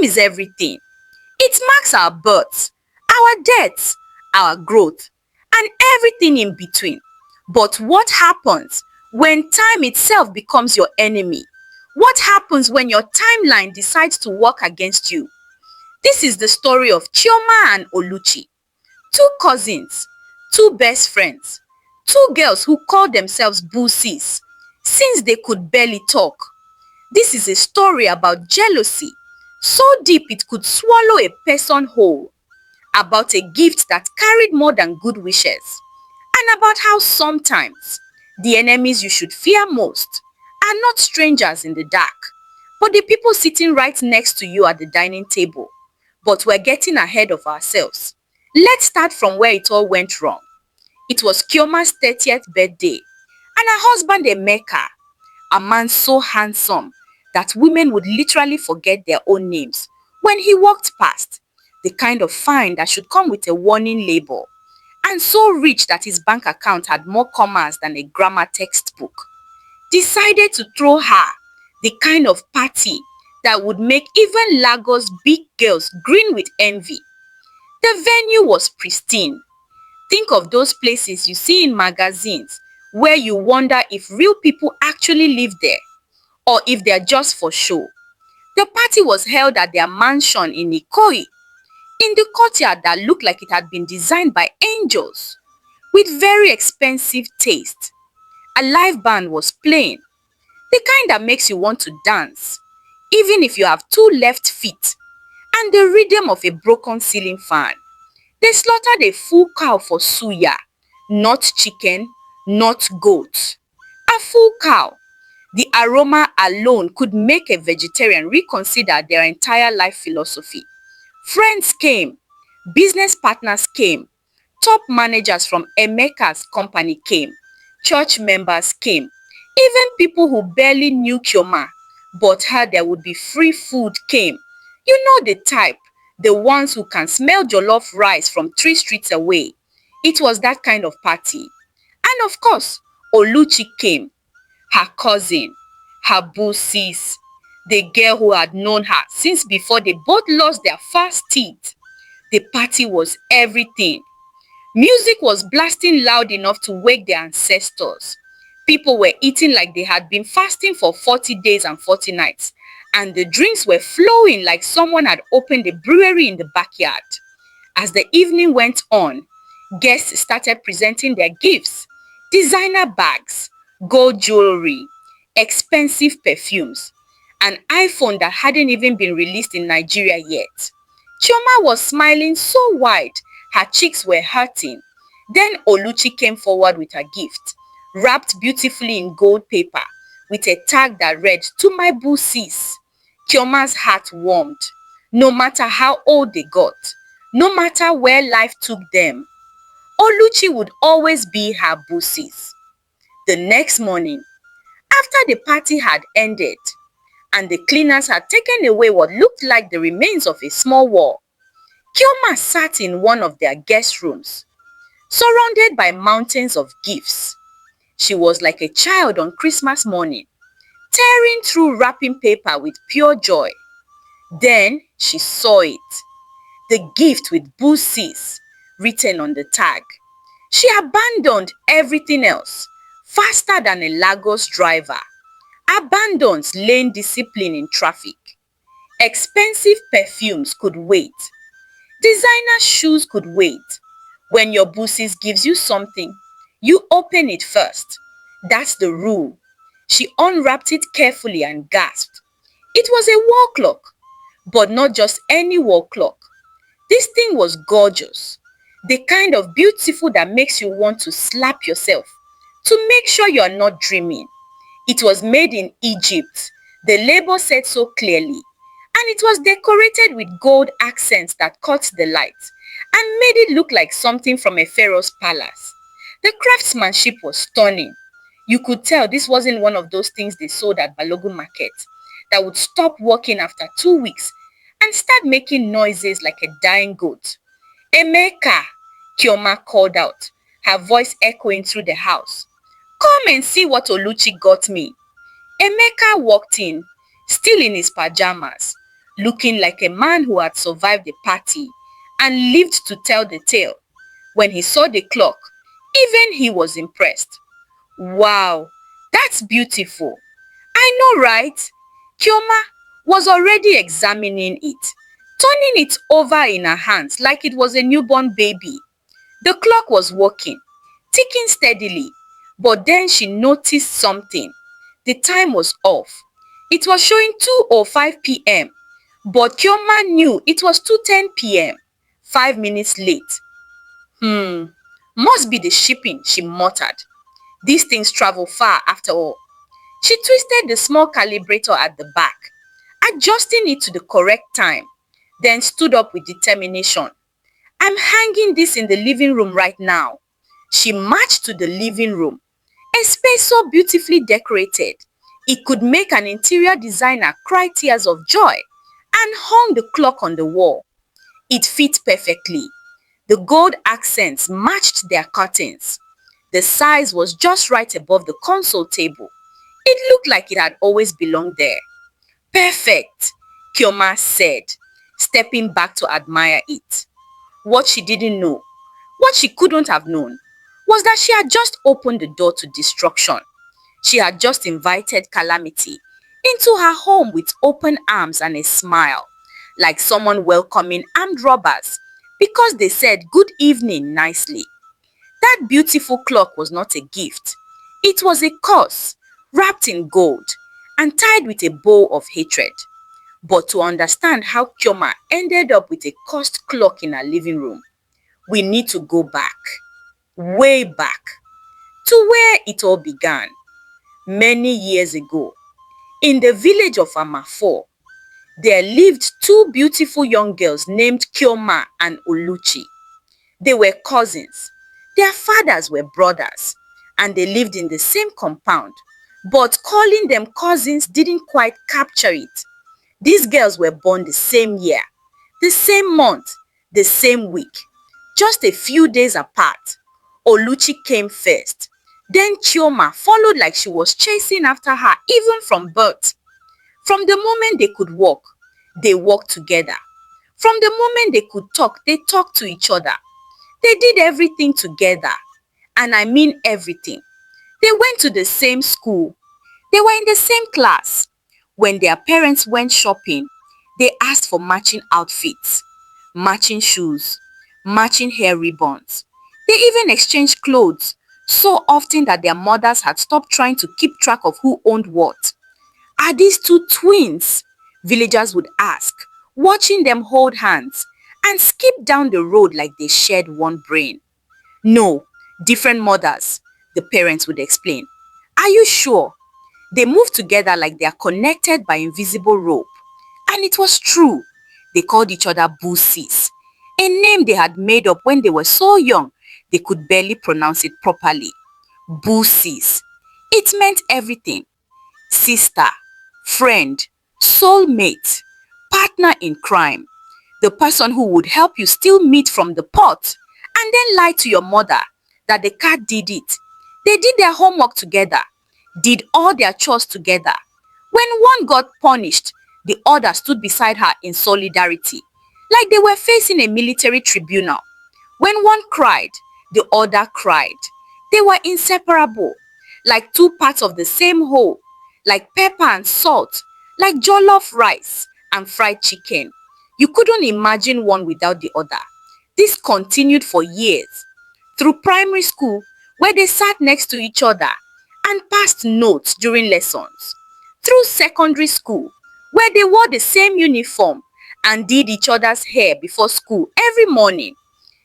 is everything. It marks our births, our deaths, our growth, and everything in between. But what happens when time itself becomes your enemy? What happens when your timeline decides to work against you? This is the story of Chioma and Oluchi, two cousins, two best friends, two girls who call themselves Boosies since they could barely talk. This is a story about jealousy, so deep it could swallow a person whole, about a gift that carried more than good wishes, and about how sometimes the enemies you should fear most are not strangers in the dark, but the people sitting right next to you at the dining table. But we're getting ahead of ourselves. Let's start from where it all went wrong. It was Kioma's 30th birthday, and her husband Emeka, a man so handsome that women would literally forget their own names when he walked past, the kind of fine that should come with a warning label, and so rich that his bank account had more commas than a grammar textbook, decided to throw her the kind of party that would make even Lagos big girls grin with envy. The venue was pristine. Think of those places you see in magazines where you wonder if real people actually live there or if they're just for show. The party was held at their mansion in Ikoyi, in the courtyard that looked like it had been designed by angels, with very expensive taste. A live band was playing, the kind that makes you want to dance, even if you have two left feet, and the rhythm of a broken ceiling fan. They slaughtered a full cow for suya, not chicken, not goat. A full cow. The aroma alone could make a vegetarian reconsider their entire life philosophy. Friends came, business partners came, top managers from Emeka's company came, church members came, even people who barely knew Kioma but heard there would be free food came. You know the type, the ones who can smell jollof rice from 3 streets away. It was that kind of party. And of course, Oluchi came, her cousin, her bosses, the girl who had known her since before they both lost their first teeth. The party was everything. Music was blasting loud enough to wake their ancestors. People were eating like they had been fasting for 40 days and 40 nights, and the drinks were flowing like someone had opened a brewery in the backyard. As the evening went on, guests started presenting their gifts: designer bags, gold jewelry, expensive perfumes, an iPhone that hadn't even been released in Nigeria yet. Chioma was smiling so wide, her cheeks were hurting. Then Oluchi came forward with her gift, wrapped beautifully in gold paper, with a tag that read, "To my bosses." Chioma's heart warmed. No matter how old they got, no matter where life took them, Oluchi would always be her bosses. The next morning, after the party had ended, and the cleaners had taken away what looked like the remains of a small wall, Chioma sat in one of their guest rooms, surrounded by mountains of gifts. She was like a child on Christmas morning, tearing through wrapping paper with pure joy. Then she saw it, the gift with bosses written on the tag. She abandoned everything else faster than a Lagos driver, abandons lane discipline in traffic. Expensive perfumes could wait. Designer shoes could wait. When your bosses gives you something, you open it first. That's the rule. She unwrapped it carefully and gasped. It was a wall clock, but not just any wall clock. This thing was gorgeous, the kind of beautiful that makes you want to slap yourself to make sure you are not dreaming. It was made in Egypt, the label said so clearly, and it was decorated with gold accents that caught the light and made it look like something from a pharaoh's palace. The craftsmanship was stunning. You could tell this wasn't one of those things they sold at Balogun Market that would stop working after 2 weeks and start making noises like a dying goat. "Emeka," Chioma called out, her voice echoing through the house. "Come and see what Oluchi got me." Emeka walked in, still in his pajamas, looking like a man who had survived a party and lived to tell the tale. When he saw the clock, even he was impressed. Wow, that's beautiful. I know, right? Kioma was already examining it, turning it over in her hands like it was a newborn baby. The clock was working, ticking steadily, but then she noticed something. The time was off. It was showing 2:05 p.m., but Kioma knew it was 2:10 p.m., 5 minutes late. Must be the shipping, she muttered. These things travel far after all. She twisted the small calibrator at the back, adjusting it to the correct time, then stood up with determination. I'm hanging this in the living room right now. She marched to the living room, a space so beautifully decorated, it could make an interior designer cry tears of joy, and hung the clock on the wall. It fit perfectly. The gold accents matched their curtains. The size was just right above the console table. It looked like it had always belonged there. Perfect, Kioma said, stepping back to admire it. What she didn't know, what she couldn't have known, was that she had just opened the door to destruction. She had just invited calamity into her home with open arms and a smile, like someone welcoming armed robbers because they said good evening nicely. That beautiful clock was not a gift. It was a curse, wrapped in gold and tied with a bow of hatred. But to understand how Kioma ended up with a cursed clock in her living room, we need to go back, way back, to where it all began. Many years ago, in the village of Amafo, there lived two beautiful young girls named Kioma and Oluchi. They were cousins. Their fathers were brothers, and they lived in the same compound. But calling them cousins didn't quite capture it. These girls were born the same year, the same month, the same week, just a few days apart. Oluchi came first. Then Chioma followed like she was chasing after her even from birth. From the moment they could walk, they walked together. From the moment they could talk, they talked to each other. They did everything together. And I mean everything. They went to the same school. They were in the same class. When their parents went shopping, they asked for matching outfits, matching shoes, matching hair ribbons. They even exchanged clothes so often that their mothers had stopped trying to keep track of who owned what. Are these two twins? Villagers would ask, watching them hold hands and skip down the road like they shared one brain. No, different mothers, the parents would explain. Are you sure? They moved together like they are connected by invisible rope. And it was true. They called each other Boosies, a name they had made up when they were so young they could barely pronounce it properly. Boosies. It meant everything. Sister, friend, soulmate, partner in crime, the person who would help you steal meat from the pot and then lie to your mother that the cat did it. They did their homework together, did all their chores together. When one got punished, the other stood beside her in solidarity, like they were facing a military tribunal. When one cried, the other cried. They were inseparable, like two parts of the same whole, like pepper and salt, like jollof rice and fried chicken. You couldn't imagine one without the other. This continued for years, through primary school, where they sat next to each other and passed notes during lessons, through secondary school, where they wore the same uniform and did each other's hair before school every morning.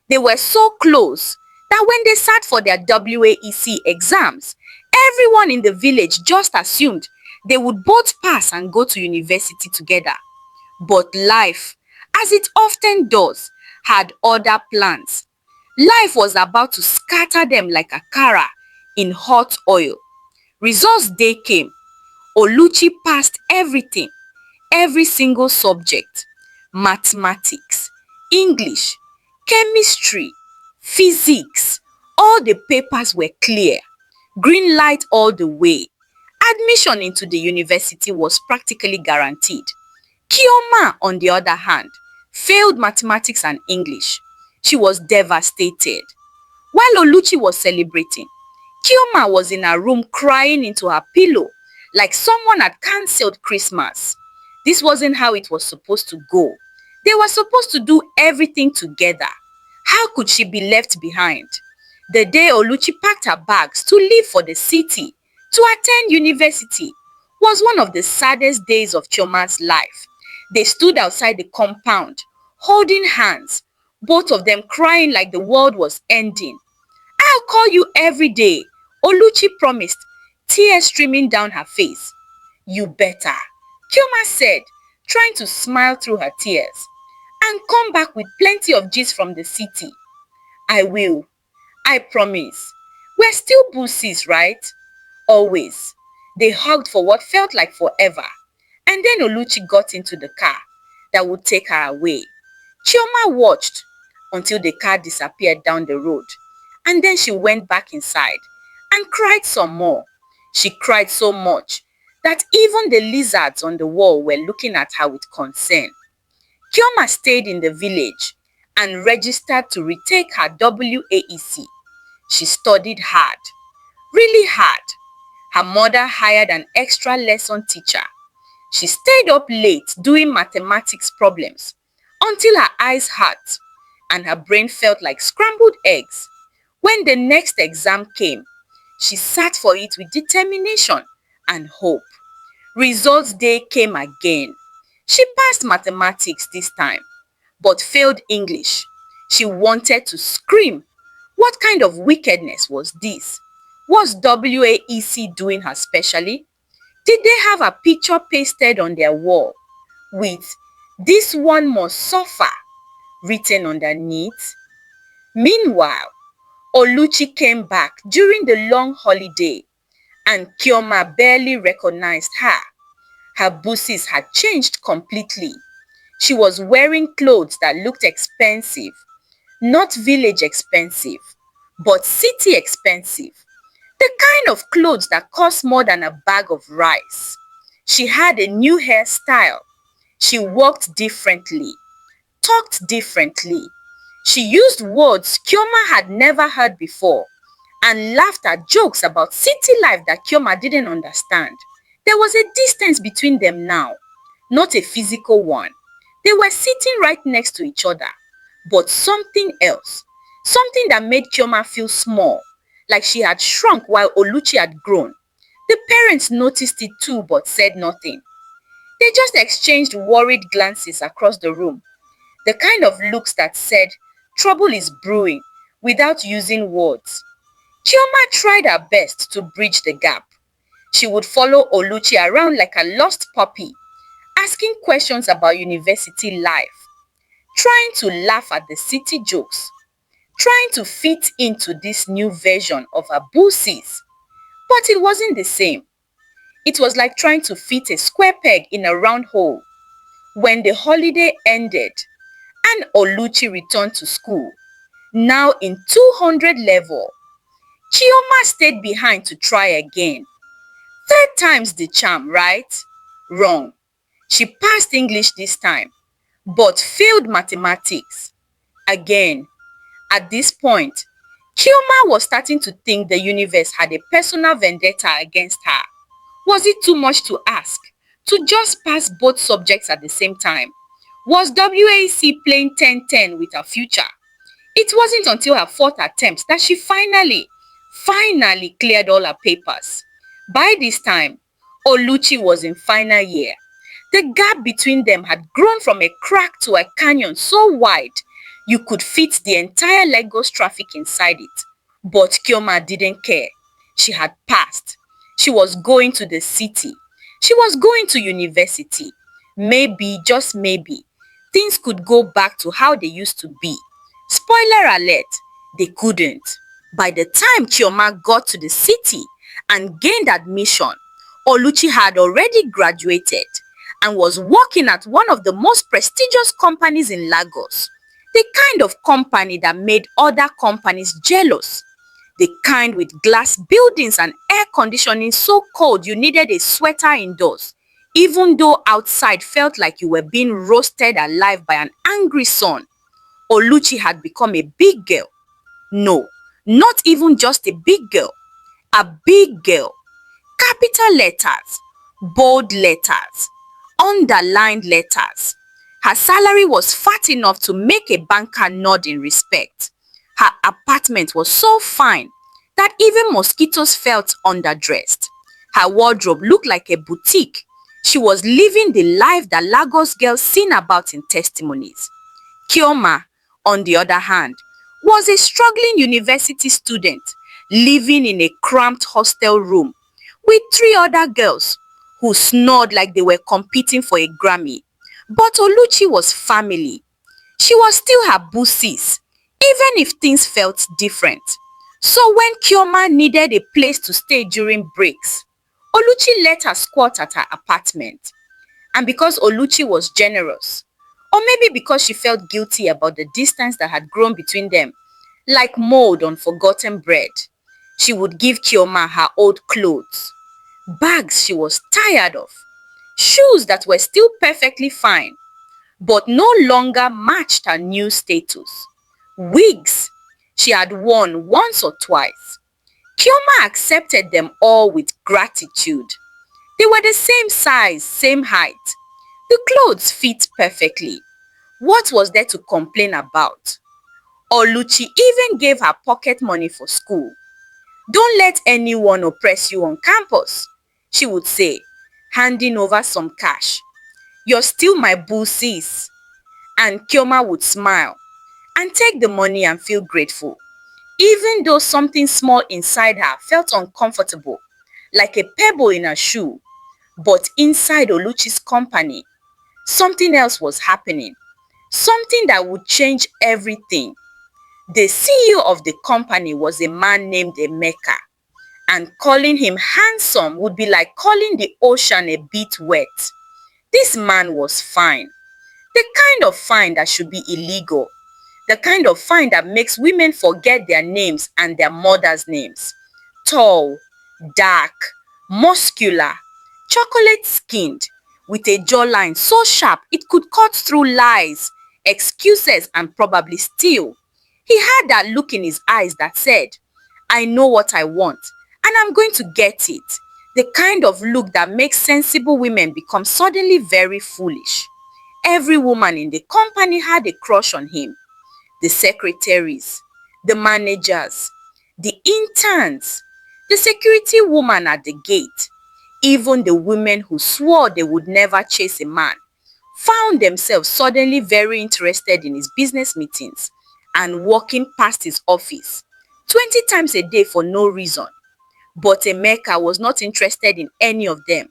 They were so close that when they sat for their WAEC exams, everyone in the village just assumed they would both pass and go to university together. But life, as it often does, had other plans. Life was about to scatter them like a kara in hot oil. Results day came. Oluchi passed everything, every single subject. Mathematics, English, chemistry, physics. All the papers were clear. Green light all the way. Admission into the university was practically guaranteed. Chioma, on the other hand, failed mathematics and English. She was devastated. While Oluchi was celebrating, Chioma was in her room crying into her pillow like someone had cancelled Christmas. This wasn't how it was supposed to go. They were supposed to do everything together. How could she be left behind? The day Oluchi packed her bags to leave for the city to attend university was one of the saddest days of Chioma's life. They stood outside the compound, holding hands, both of them crying like the world was ending. "I'll call you every day," Oluchi promised, tears streaming down her face. "You better," Chioma said, trying to smile through her tears. "And come back with plenty of gist from the city." "I will. I promise. We're still bussies, right?" "Always." They hugged for what felt like forever. And then Oluchi got into the car that would take her away. Chioma watched until the car disappeared down the road. And then she went back inside and cried some more. She cried so much that even the lizards on the wall were looking at her with concern. Chioma stayed in the village and registered to retake her WAEC. She studied hard, really hard. Her mother hired an extra lesson teacher. She stayed up late doing mathematics problems until her eyes hurt and her brain felt like scrambled eggs. When the next exam came, she sat for it with determination and hope. Results day came again. She passed mathematics this time, but failed English. She wanted to scream. What kind of wickedness was this? Was WAEC doing her specially? Did they have a picture pasted on their wall with "This one must suffer" written underneath? Meanwhile, Oluchi came back during the long holiday and Chioma barely recognized her. Her buses had changed completely. She was wearing clothes that looked expensive, not village expensive, but city expensive. The kind of clothes that cost more than a bag of rice. She had a new hairstyle. She walked differently, talked differently. She used words Chioma had never heard before and laughed at jokes about city life that Chioma didn't understand. There was a distance between them now, not a physical one. They were sitting right next to each other, but something else, something that made Chioma feel small, like she had shrunk while Oluchi had grown. The parents noticed it too but said nothing. They just exchanged worried glances across the room, the kind of looks that said, "Trouble is brewing," without using words. Chioma tried her best to bridge the gap. She would follow Oluchi around like a lost puppy, asking questions about university life, trying to laugh at the city jokes, trying to fit into this new version of her buses. But it wasn't the same. It was like trying to fit a square peg in a round hole. When the holiday ended and Oluchi returned to school, now in 200 level, Chioma stayed behind to try again. Third time's the charm, right? Wrong. She passed English this time, but failed mathematics. Again. At this point, Chioma was starting to think the universe had a personal vendetta against her. Was it too much to ask to just pass both subjects at the same time? Was WAC playing 10-10 with her future? It wasn't until her fourth attempt that she finally cleared all her papers. By this time, Oluchi was in final year. The gap between them had grown from a crack to a canyon so wide you could fit the entire Lagos traffic inside it. But Chioma didn't care. She had passed. She was going to the city. She was going to university. Maybe, just maybe, things could go back to how they used to be. Spoiler alert, they couldn't. By the time Chioma got to the city and gained admission, Oluchi had already graduated and was working at one of the most prestigious companies in Lagos. The kind of company that made other companies jealous. The kind with glass buildings and air conditioning so cold you needed a sweater indoors. Even though outside felt like you were being roasted alive by an angry sun, Oluchi had become a big girl. No, not even just a big girl. A big girl. Capital letters, bold letters, underlined letters. Her salary was fat enough to make a banker nod in respect. Her apartment was so fine that even mosquitoes felt underdressed. Her wardrobe looked like a boutique. She was living the life that Lagos girls sing about in testimonies. Chioma, on the other hand, was a struggling university student living in a cramped hostel room with three other girls who snored like they were competing for a Grammy. But Oluchi was family. She was still her boosis, even if things felt different. So when Chioma needed a place to stay during breaks, Oluchi let her squat at her apartment. And because Oluchi was generous, or maybe because she felt guilty about the distance that had grown between them, like mold on forgotten bread, she would give Chioma her old clothes, bags she was tired of, shoes that were still perfectly fine, but no longer matched her new status, wigs she had worn once or twice. Chioma accepted them all with gratitude. They were the same size, same height. The clothes fit perfectly. What was there to complain about? Oluchi even gave her pocket money for school. "Don't let anyone oppress you on campus," she would say, handing over some cash. "You're still my boo sis." And Chioma would smile and take the money and feel grateful, even though something small inside her felt uncomfortable, like a pebble in her shoe. But inside Oluchi's company, something else was happening, something that would change everything. The CEO of the company was a man named Emeka, and calling him handsome would be like calling the ocean a bit wet. This man was fine, the kind of fine that should be illegal, the kind of fine that makes women forget their names and their mothers' names. Tall, dark, muscular, chocolate-skinned, with a jawline so sharp it could cut through lies, excuses, and probably steal. He had that look in his eyes that said, "I know what I want, and I'm going to get it." The kind of look that makes sensible women become suddenly very foolish. Every woman in the company had a crush on him. The secretaries, the managers, the interns, the security woman at the gate, even the women who swore they would never chase a man, found themselves suddenly very interested in his business meetings and walking past his office 20 times a day for no reason. But Emeka was not interested in any of them.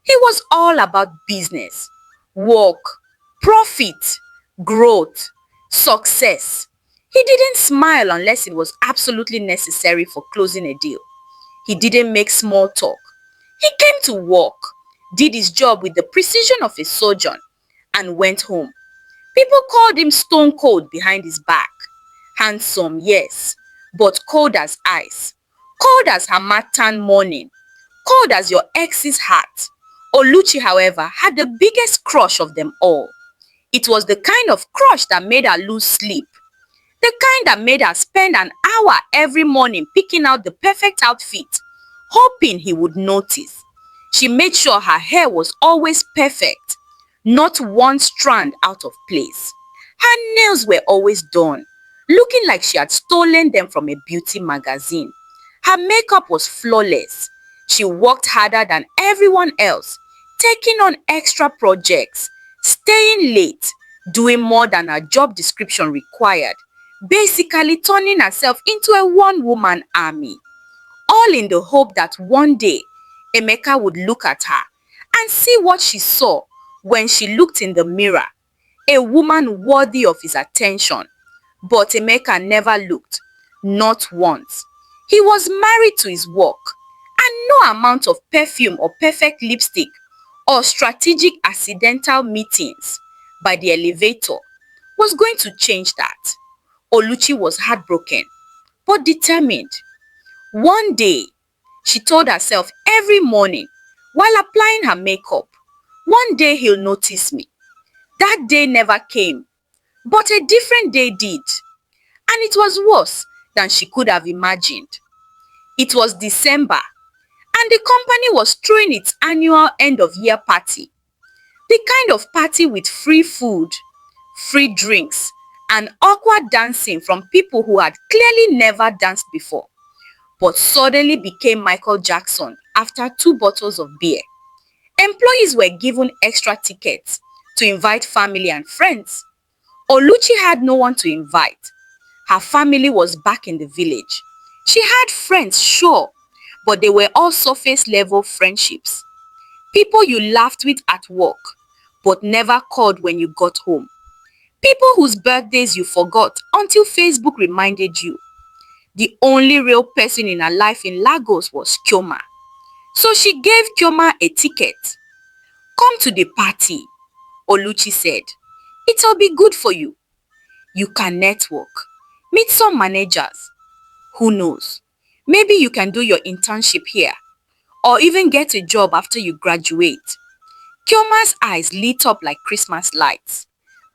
He was all about business, work, profit, growth, success. He didn't smile unless it was absolutely necessary for closing a deal. He didn't make small talk. He came to work, did his job with the precision of a surgeon, and went home. People called him stone cold behind his back. Handsome, yes, but cold as ice. Cold as Harmattan morning. Cold as your ex's heart. Oluchi, however, had the biggest crush of them all. It was the kind of crush that made her lose sleep. The kind that made her spend an hour every morning picking out the perfect outfit, hoping he would notice. She made sure her hair was always perfect, not one strand out of place. Her nails were always done, looking like she had stolen them from a beauty magazine. Her makeup was flawless. She worked harder than everyone else, taking on extra projects, staying late, doing more than her job description required, basically turning herself into a one-woman army. All in the hope that one day Emeka would look at her and see what she saw when she looked in the mirror, a woman worthy of his attention. But Emeka never looked, not once. He was married to his work, and no amount of perfume or perfect lipstick or strategic accidental meetings by the elevator was going to change that. Oluchi was heartbroken, but determined. One day, she told herself every morning while applying her makeup, One day he'll notice me. That day never came, but a different day did. And it was worse than she could have imagined. It was December, and the company was throwing its annual end-of-year party. The kind of party with free food, free drinks, and awkward dancing from people who had clearly never danced before, but suddenly became Michael Jackson after 2 bottles of beer. Employees were given extra tickets to invite family and friends. Oluchi had no one to invite. Her family was back in the village. She had friends, sure, but they were all surface-level friendships. People you laughed with at work, but never called when you got home. People whose birthdays you forgot until Facebook reminded you. The only real person in her life in Lagos was Chioma. So she gave Chioma a ticket. "Come to the party," Oluchi said. "It'll be good for you. You can network, meet some managers. Who knows? Maybe you can do your internship here, or even get a job after you graduate." Chioma's eyes lit up like Christmas lights.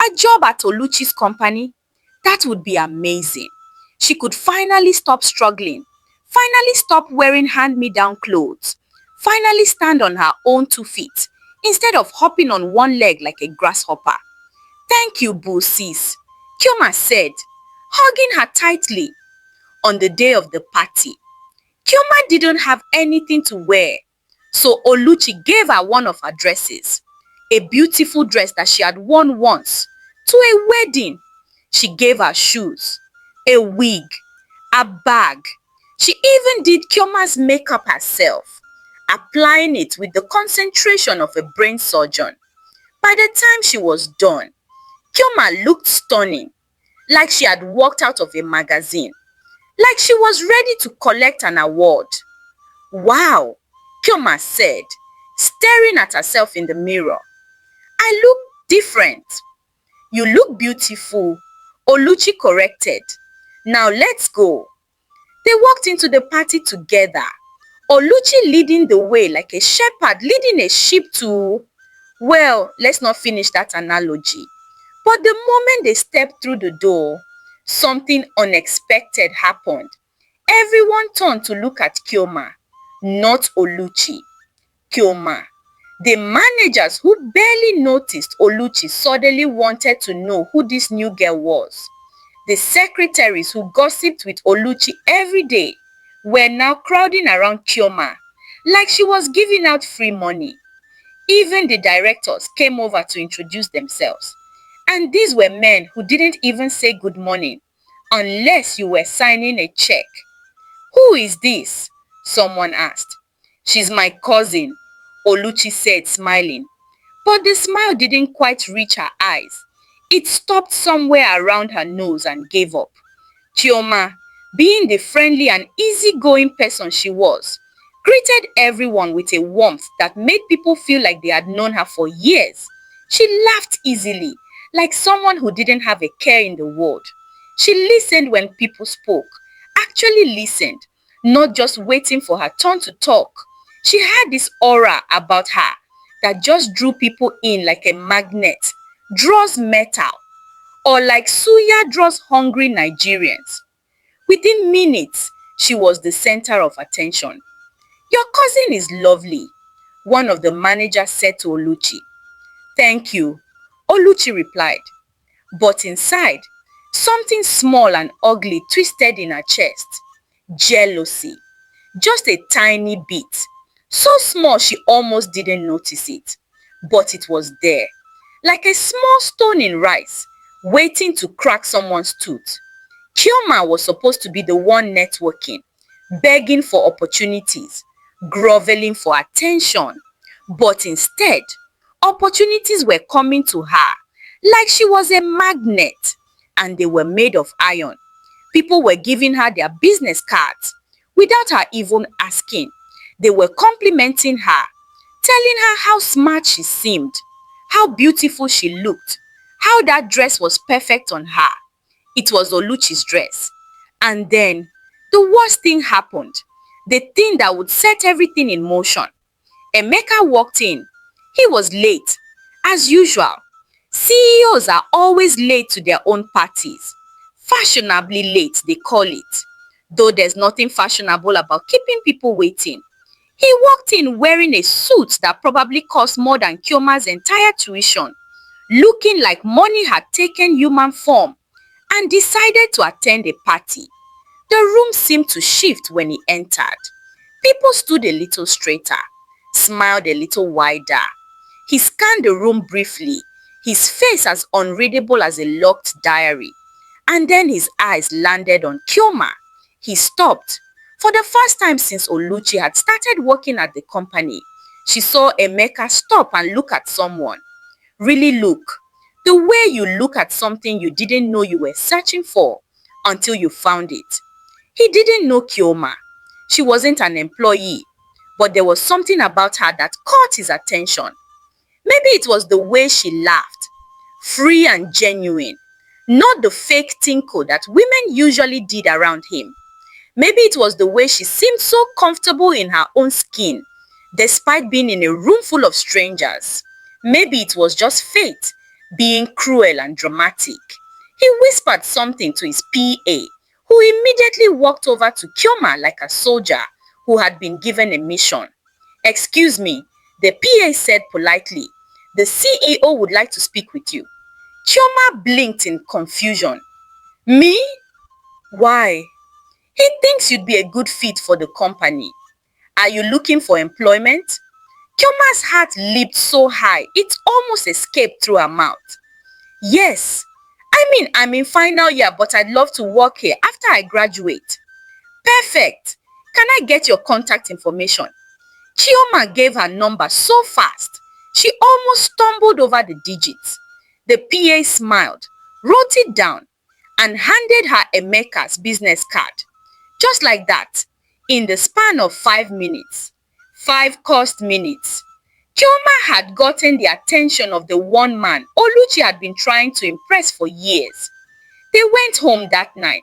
A job at Oluchi's company? That would be amazing. She could finally stop struggling, finally stop wearing hand-me-down clothes, finally stand on her own 2 feet instead of hopping on one leg like a grasshopper. "Thank you, boo sis," Chioma said, hugging her tightly. On the day of the party, Chioma didn't have anything to wear, so Oluchi gave her one of her dresses, a beautiful dress that she had worn once to a wedding. She gave her shoes, a wig, a bag. She even did Chioma's makeup herself, applying it with the concentration of a brain surgeon. By the time she was done, Chioma looked stunning, like she had walked out of a magazine, like she was ready to collect an award. "Wow," Chioma said, staring at herself in the mirror. "I look different." "You look beautiful," Oluchi corrected. "Now let's go." They walked into the party together, Oluchi leading the way like a shepherd leading a sheep to... Well, let's not finish that analogy. But the moment they stepped through the door, something unexpected happened. Everyone turned to look at Chioma, not Oluchi. Chioma. The managers who barely noticed Oluchi suddenly wanted to know who this new girl was. The secretaries who gossiped with Oluchi every day were now crowding around Chioma like she was giving out free money. Even the directors came over to introduce themselves. And these were men who didn't even say good morning unless you were signing a check. "Who is this?" someone asked. "She's my cousin," Oluchi said, smiling. But the smile didn't quite reach her eyes. It stopped somewhere around her nose and gave up. Chioma, being the friendly and easygoing person she was, greeted everyone with a warmth that made people feel like they had known her for years. She laughed easily, like someone who didn't have a care in the world. She listened when people spoke, actually listened, not just waiting for her turn to talk. She had this aura about her that just drew people in like a magnet draws metal, or like suya draws hungry Nigerians. Within minutes, she was the center of attention. "Your cousin is lovely," one of the managers said to Oluchi. "Thank you," Oluchi replied. But inside, something small and ugly twisted in her chest. Jealousy. Just a tiny bit. So small she almost didn't notice it. But it was there, like a small stone in rice, waiting to crack someone's tooth. Chioma was supposed to be the one networking, begging for opportunities, groveling for attention. But instead, opportunities were coming to her like she was a magnet, and they were made of iron. People were giving her their business cards without her even asking. They were complimenting her, telling her how smart she seemed, how beautiful she looked, how that dress was perfect on her. It was Oluchi's dress. And then, the worst thing happened. The thing that would set everything in motion. Emeka walked in. He was late, as usual. CEOs are always late to their own parties. Fashionably late, they call it. Though there's nothing fashionable about keeping people waiting. He walked in wearing a suit that probably cost more than Kyoma's entire tuition, looking like money had taken human form, and decided to attend a party. The room seemed to shift when he entered. People stood a little straighter, smiled a little wider. He scanned the room briefly, his face as unreadable as a locked diary. And then his eyes landed on Kyoma. He stopped. For the first time since Oluchi had started working at the company, she saw Emeka stop and look at someone. Really look. The way you look at something you didn't know you were searching for until you found it. He didn't know Kyoma. She wasn't an employee, but there was something about her that caught his attention. Maybe it was the way she laughed, free and genuine, not the fake tinkle that women usually did around him. Maybe it was the way she seemed so comfortable in her own skin, despite being in a room full of strangers. Maybe it was just fate, being cruel and dramatic. He whispered something to his PA, who immediately walked over to Kyoma like a soldier who had been given a mission. "Excuse me," the PA said politely. "The CEO would like to speak with you." Kyoma blinked in confusion. "Me? Why?" "He thinks you'd be a good fit for the company." "Are you looking for employment?" Kyoma's heart leaped so high, it almost escaped through her mouth. "Yes. I'm in final year, but I'd love to work here after I graduate." "Perfect. Can I get your contact information?" Chioma gave her number so fast, she almost stumbled over the digits. The PA smiled, wrote it down, and handed her Emeka's business card. Just like that, in the span of 5 minutes, 5 cost minutes, Chioma had gotten the attention of the one man Oluchi had been trying to impress for years. They went home that night.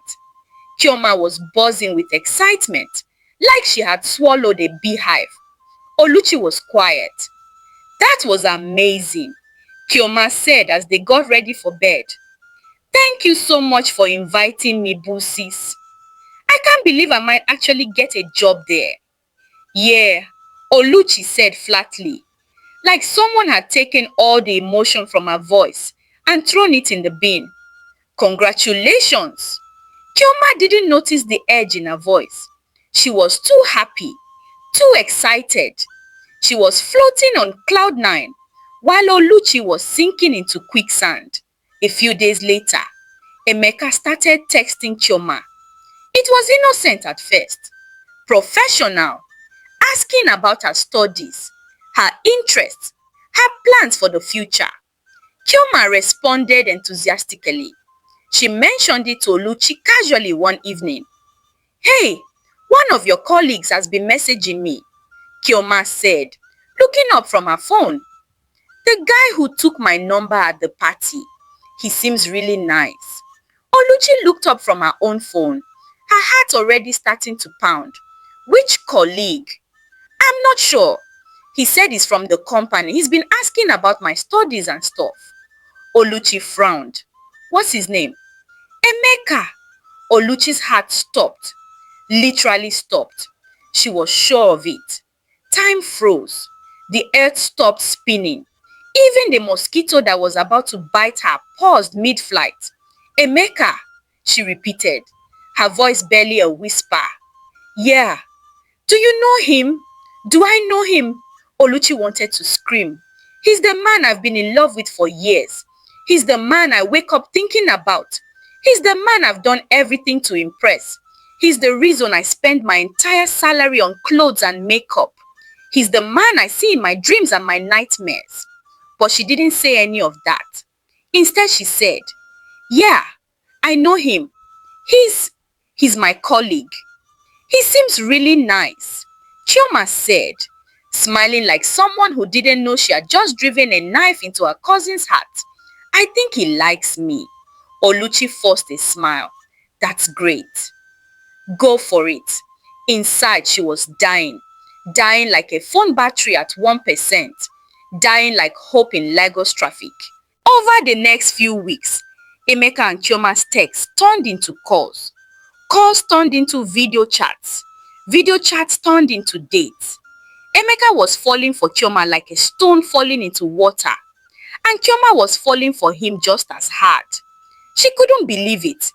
Chioma was buzzing with excitement, like she had swallowed a beehive. Oluchi was quiet. "That was amazing," Chioma said as they got ready for bed. "Thank you so much for inviting me, Busis. I can't believe I might actually get a job there." "Yeah," Oluchi said flatly, like someone had taken all the emotion from her voice and thrown it in the bin. "Congratulations." Chioma didn't notice the edge in her voice. She was too happy, too excited. She was floating on cloud 9, while Oluchi was sinking into quicksand. A few days later, Emeka started texting Chioma. It was innocent at first, professional, asking about her studies, her interests, her plans for the future. Chioma responded enthusiastically. She mentioned it to Oluchi casually one evening. "Hey, one of your colleagues has been messaging me," Chioma said, looking up from her phone. "The guy who took my number at the party. He seems really nice." Oluchi looked up from her own phone, her heart already starting to pound. "Which colleague?" "I'm not sure. He said he's from the company. He's been asking about my studies and stuff." Oluchi frowned. "What's his name?" "Emeka." Oluchi's heart stopped. Literally stopped. She was sure of it. Time froze. The earth stopped spinning. Even the mosquito that was about to bite her paused mid-flight. "Emeka," she repeated, her voice barely a whisper. "Yeah." "Do you know him?" "Do I know him?" Oluchi wanted to scream. "He's the man I've been in love with for years. He's the man I wake up thinking about. He's the man I've done everything to impress. He's the reason I spend my entire salary on clothes and makeup. He's the man I see in my dreams and my nightmares." But she didn't say any of that. Instead, she said, "Yeah, I know him. He's my colleague. He seems really nice," Chioma said, smiling like someone who didn't know she had just driven a knife into her cousin's heart. "I think he likes me." Oluchi forced a smile. "That's great. Go for it." Inside, she was dying like a phone battery at 1%. dying like hope in Lagos traffic. Over the next few weeks, Emeka and Chioma's texts turned into calls. Calls turned into video chats. Video chats turned into dates. Emeka was falling for Chioma like a stone falling into water, and Chioma was falling for him just as hard. She couldn't believe it.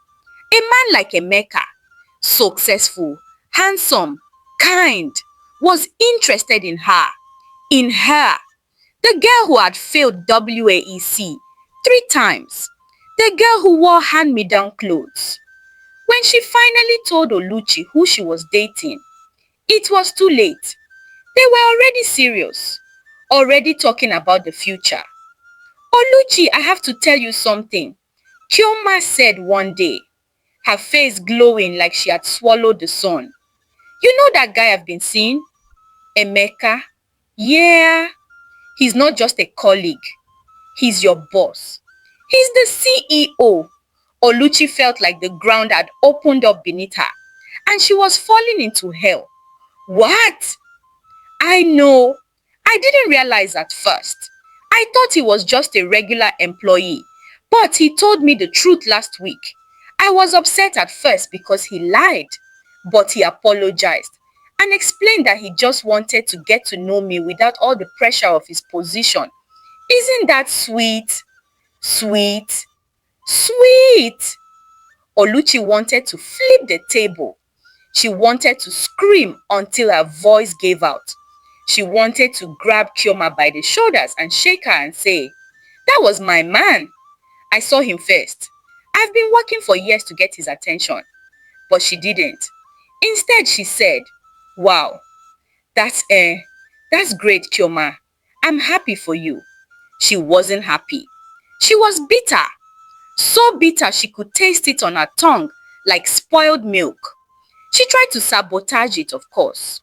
A man like Emeka, successful, handsome, kind, was interested in her. In her. The girl who had failed WAEC 3 times. The girl who wore hand-me-down clothes. When she finally told Oluchi who she was dating, it was too late. They were already serious, already talking about the future. Oluchi, I have to tell you something, Chioma said one day, her face glowing like she had swallowed the sun. You know that guy I've been seeing? Emeka? Yeah. He's not just a colleague. He's your boss. He's the CEO. Oluchi felt like the ground had opened up beneath her, and she was falling into hell. What? I know. I didn't realize at first. I thought he was just a regular employee, but he told me the truth last week. I was upset at first because he lied, but he apologized and explained that he just wanted to get to know me without all the pressure of his position. Isn't that sweet? Sweet? Sweet! Oluchi wanted to flip the table. She wanted to scream until her voice gave out. She wanted to grab Chioma by the shoulders and shake her and say, "That was my man. I saw him first. I've been working for years to get his attention." But she didn't. Instead, she said, "Wow, that's great, Chioma. I'm happy for you." She wasn't happy. She was bitter. So bitter she could taste it on her tongue like spoiled milk. She tried to sabotage it, of course.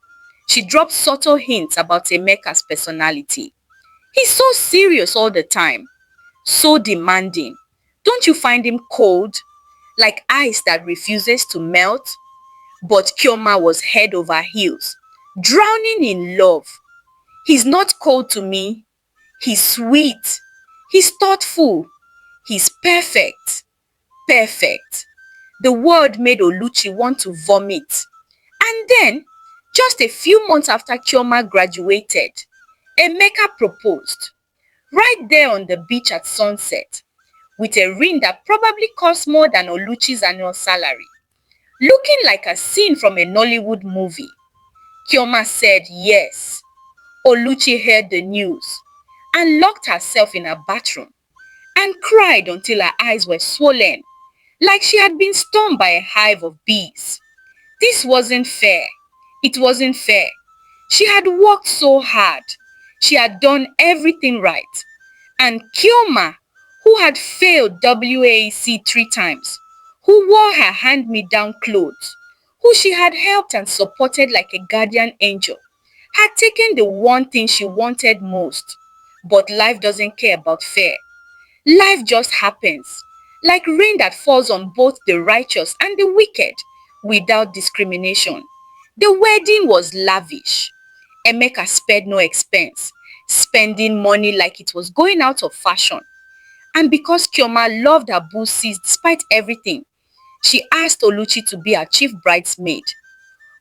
She dropped subtle hints about Emeka's personality. He's so serious all the time. So demanding. Don't you find him cold? Like ice that refuses to melt? But Chioma was head over heels, drowning in love. He's not cold to me. He's sweet. He's thoughtful. He's perfect. Perfect. The word made Oluchi want to vomit. And then, just a few months after Chioma graduated, Emeka proposed. Right there on the beach at sunset, with a ring that probably cost more than Oluchi's annual salary. Looking like a scene from a Nollywood movie. Chioma said yes. Oluchi heard the news and locked herself in her bathroom and cried until her eyes were swollen, like she had been stung by a hive of bees. This wasn't fair. It wasn't fair. She had worked so hard. She had done everything right. And Chioma, who had failed WAEC 3 times, who wore her hand-me-down clothes, who she had helped and supported like a guardian angel, had taken the one thing she wanted most. But life doesn't care about fair. Life just happens, like rain that falls on both the righteous and the wicked, without discrimination. The wedding was lavish. Emeka spared no expense, spending money like it was going out of fashion. And because Chioma loved her boossies despite everything, she asked Oluchi to be her chief bridesmaid.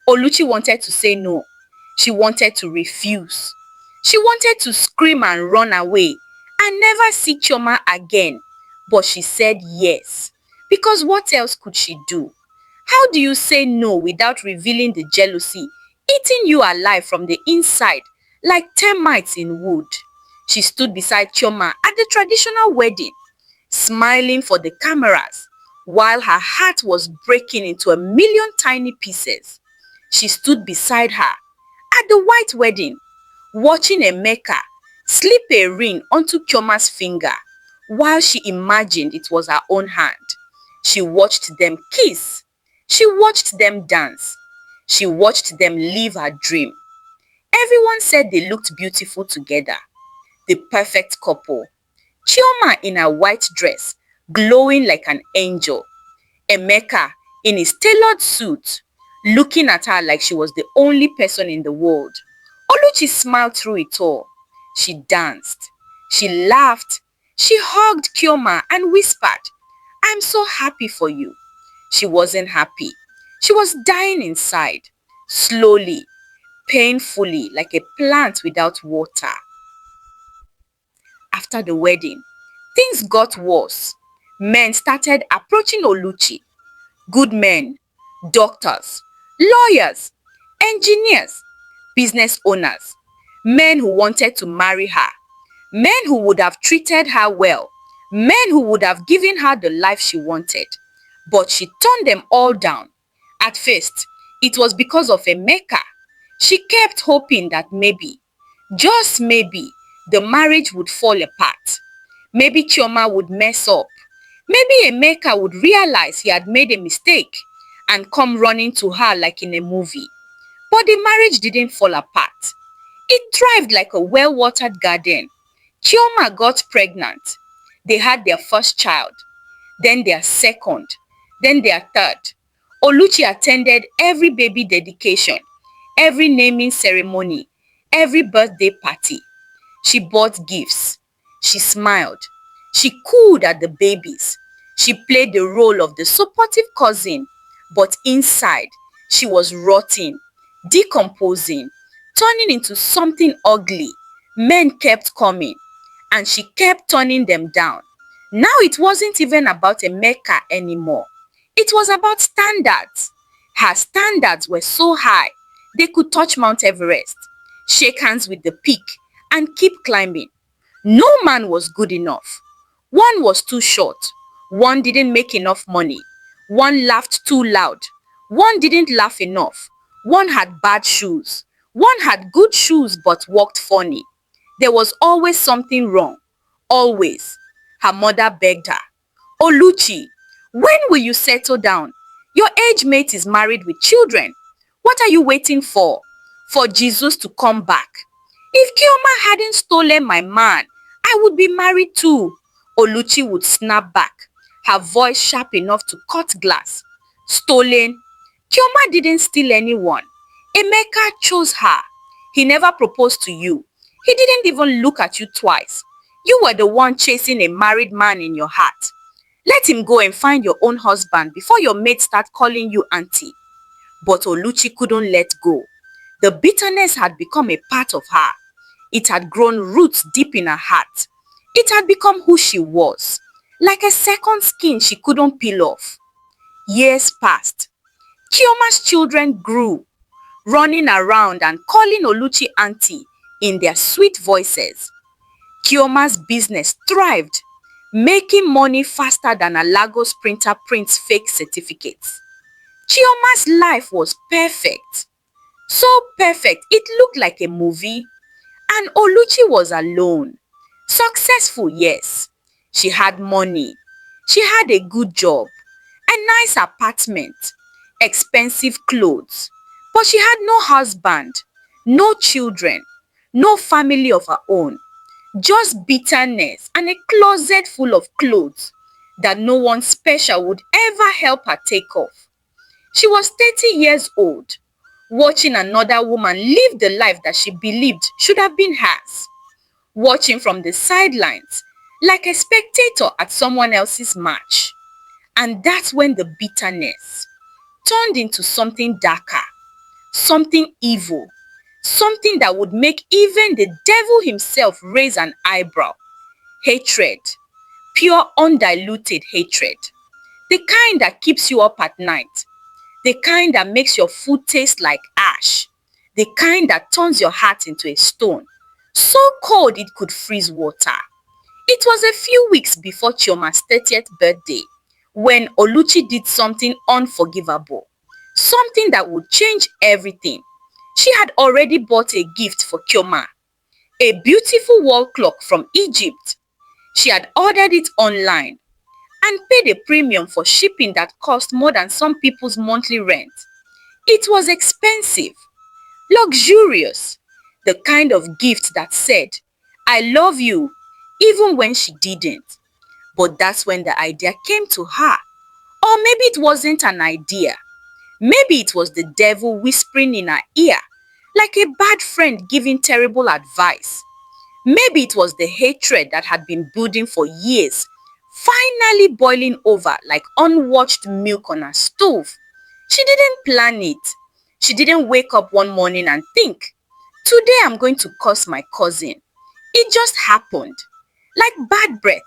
Oluchi wanted to say no. She wanted to refuse. She wanted to scream and run away and never see Chioma again. But she said yes. Because what else could she do? How do you say no without revealing the jealousy eating you alive from the inside like termites in wood? She stood beside Chioma at the traditional wedding, smiling for the cameras, while her heart was breaking into a million tiny pieces. She stood beside her at the white wedding, watching Emeka slip a ring onto Chioma's finger, while she imagined it was her own hand. She watched them kiss. She watched them dance. She watched them live her dream. Everyone said they looked beautiful together. The perfect couple. Chioma in her white dress, glowing like an angel. Emeka in his tailored suit, looking at her like she was the only person in the world. Oluchi smiled through it all. She danced. She laughed. She hugged Chioma and whispered, "I'm so happy for you." She wasn't happy. She was dying inside, slowly, painfully, like a plant without water. After the wedding, things got worse. Men started approaching Oluchi. Good men, doctors, lawyers, engineers, business owners, men who wanted to marry her, men who would have treated her well, men who would have given her the life she wanted. But she turned them all down. At first, it was because of Emeka. She kept hoping that maybe, just maybe, the marriage would fall apart. Maybe Chioma would mess up. Maybe Emeka would realize he had made a mistake and come running to her like in a movie. But the marriage didn't fall apart. It thrived like a well-watered garden. Chioma got pregnant. They had their first child, then their second, then their third. Oluchi attended every baby dedication, every naming ceremony, every birthday party. She bought gifts. She smiled. She cooed at the babies. She played the role of the supportive cousin, but inside, she was rotting, decomposing, turning into something ugly. Men kept coming, and she kept turning them down. Now it wasn't even about Emeka anymore. It was about standards. Her standards were so high, they could touch Mount Everest, shake hands with the peak, and keep climbing. No man was good enough. One was too short. One didn't make enough money. One laughed too loud. One didn't laugh enough. One had bad shoes. One had good shoes but walked funny. There was always something wrong. Always. Her mother begged her, "Oluchi, when will you settle down? Your age mate is married with children. What are you waiting for? For Jesus to come back? If Chioma hadn't stolen my man, I would be married too." Oluchi would snap back, her voice sharp enough to cut glass. "Stolen? Chioma didn't steal anyone. Emeka chose her. He never proposed to you. He didn't even look at you twice. You were the one chasing a married man in your heart. Let him go and find your own husband before your mates start calling you auntie." But Oluchi couldn't let go. The bitterness had become a part of her. It had grown roots deep in her heart. It had become who she was, like a second skin she couldn't peel off. Years passed. Chioma's children grew, running around and calling Oluchi auntie in their sweet voices. Chioma's business thrived, making money faster than a Lagos printer prints fake certificates. Chioma's life was perfect. So perfect, it looked like a movie. And Oluchi was alone. Successful, yes. She had money. She had a good job, a nice apartment, expensive clothes. But she had no husband, no children, no family of her own. Just bitterness and a closet full of clothes that no one special would ever help her take off. She was 30 years old, watching another woman live the life that she believed should have been hers. Watching from the sidelines, like a spectator at someone else's match. And that's when the bitterness turned into something darker, something evil, something that would make even the devil himself raise an eyebrow. Hatred, pure undiluted hatred. The kind that keeps you up at night. The kind that makes your food taste like ash. The kind that turns your heart into a stone, so cold it could freeze water. It was a few weeks before Chioma's 30th birthday when Oluchi did something unforgivable, something that would change everything. She had already bought a gift for Chioma, a beautiful wall clock from Egypt. She had ordered it online and paid a premium for shipping that cost more than some people's monthly rent. It was expensive, luxurious, the kind of gift that said, "I love you," even when she didn't. But that's when the idea came to her. Or maybe it wasn't an idea. Maybe it was the devil whispering in her ear, like a bad friend giving terrible advice. Maybe it was the hatred that had been building for years, finally boiling over like unwatched milk on a stove. She didn't plan it. She didn't wake up one morning and think, today I'm going to curse my cousin. It just happened. Like bad breath.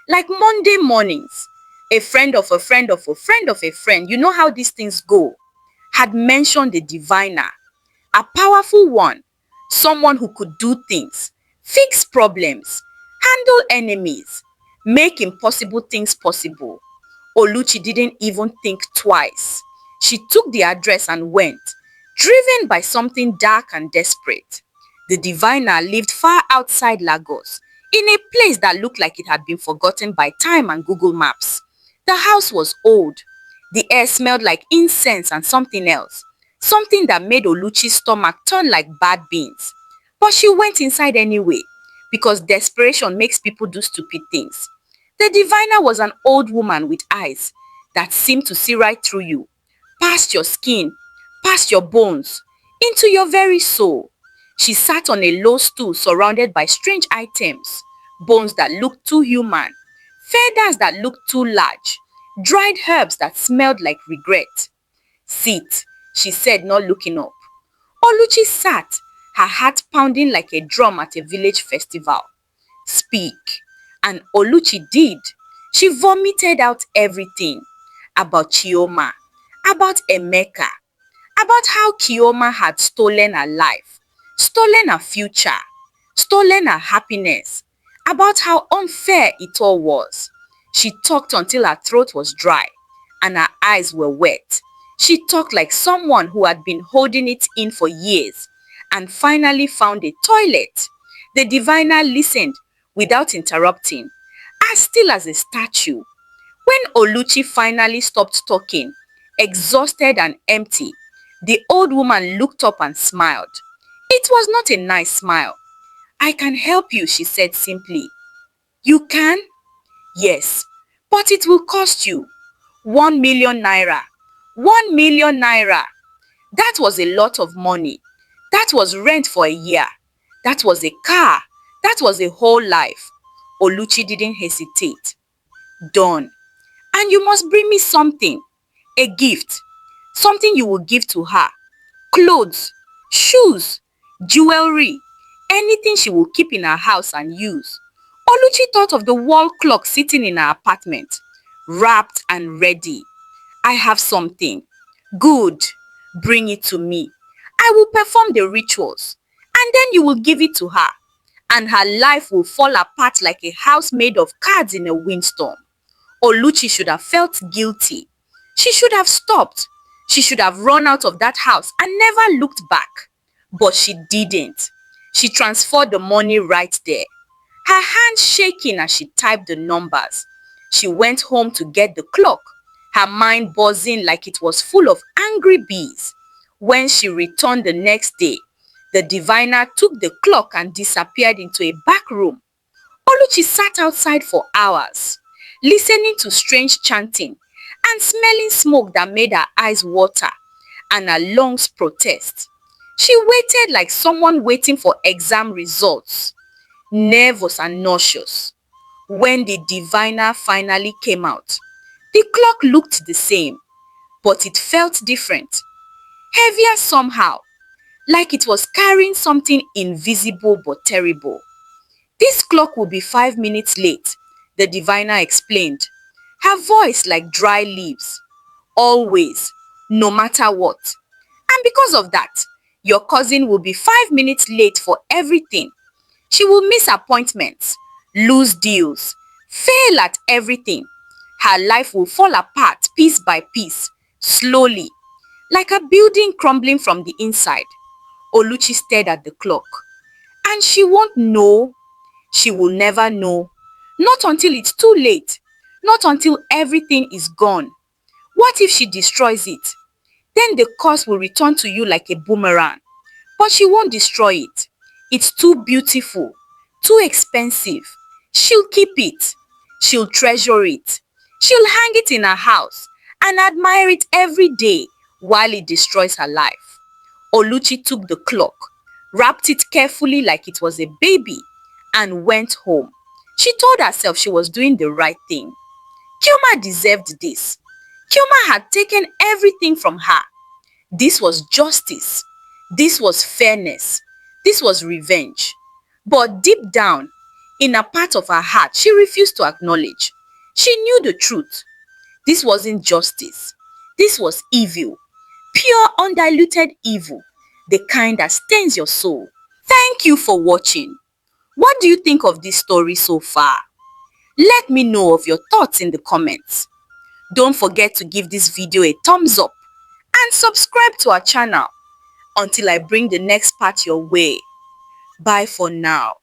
Like Monday mornings. A friend of a friend of a friend of a friend, you know how these things go, had mentioned the diviner. A powerful one. Someone who could do things, fix problems, handle enemies, make impossible things possible. Oluchi didn't even think twice. She took the address and went, driven by something dark and desperate. The diviner lived far outside Lagos, in a place that looked like it had been forgotten by time and Google Maps. The house was old. The air smelled like incense and something else, something that made Oluchi's stomach turn like bad beans. But she went inside anyway, because desperation makes people do stupid things. The diviner was an old woman with eyes that seemed to see right through you, past your skin, past your bones, into your very soul. She sat on a low stool surrounded by strange items, bones that looked too human, feathers that looked too large, dried herbs that smelled like regret. Sit, she said, not looking up. Oluchi sat, her heart pounding like a drum at a village festival. Speak. And Oluchi did. She vomited out everything. About Chioma, about Emeka, about how Chioma had stolen her life, stolen her future, stolen her happiness, about how unfair it all was. She talked until her throat was dry and her eyes were wet. She talked like someone who had been holding it in for years and finally found a toilet. The diviner listened without interrupting, as still as a statue. When Oluchi finally stopped talking, exhausted and empty, the old woman looked up and smiled. It was not a nice smile. I can help you, she said simply. You can? Yes, but it will cost you 1 million naira. 1 million naira. That was a lot of money. That was rent for a year. That was a car. That was a whole life. Oluchi didn't hesitate. Done. And you must bring me something. A gift. Something you will give to her. Clothes, shoes, jewelry, anything she will keep in her house and use. Oluchi thought of the wall clock sitting in her apartment, wrapped and ready. I have something. Good. Bring it to me. I will perform the rituals, and then you will give it to her, and her life will fall apart like a house made of cards in a windstorm. Oluchi should have felt guilty. She should have stopped. She should have run out of that house and never looked back. But she didn't. She transferred the money right there, her hands shaking as she typed the numbers. She went home to get the clock, her mind buzzing like it was full of angry bees. When she returned the next day, the diviner took the clock and disappeared into a back room. Oluchi sat outside for hours, listening to strange chanting and smelling smoke that made her eyes water and her lungs protest. She waited like someone waiting for exam results, nervous and nauseous. When the diviner finally came out, the clock looked the same, but it felt different, heavier somehow, like it was carrying something invisible but terrible. This clock will be 5 minutes late, the diviner explained, her voice like dry leaves. Always, no matter what. And because of that, your cousin will be 5 minutes late for everything. She will miss appointments, lose deals, fail at everything. Her life will fall apart piece by piece, slowly, like a building crumbling from the inside. Oluchi stared at the clock. And she won't know. She will never know. Not until it's too late. Not until everything is gone. What if she destroys it? Then the curse will return to you like a boomerang. But she won't destroy it. It's too beautiful, too expensive. She'll keep it. She'll treasure it. She'll hang it in her house and admire it every day while it destroys her life. Oluchi took the clock, wrapped it carefully like it was a baby, and went home. She told herself she was doing the right thing. Kilma deserved this. Kilma had taken everything from her. This was justice. This was fairness. This was revenge. But deep down, in a part of her heart, she refused to acknowledge. She knew the truth. This wasn't justice. This was evil. Pure, undiluted evil. The kind that stains your soul. Thank you for watching. What do you think of this story so far? Let me know of your thoughts in the comments. Don't forget to give this video a thumbs up and subscribe to our channel until I bring the next part your way. Bye for now.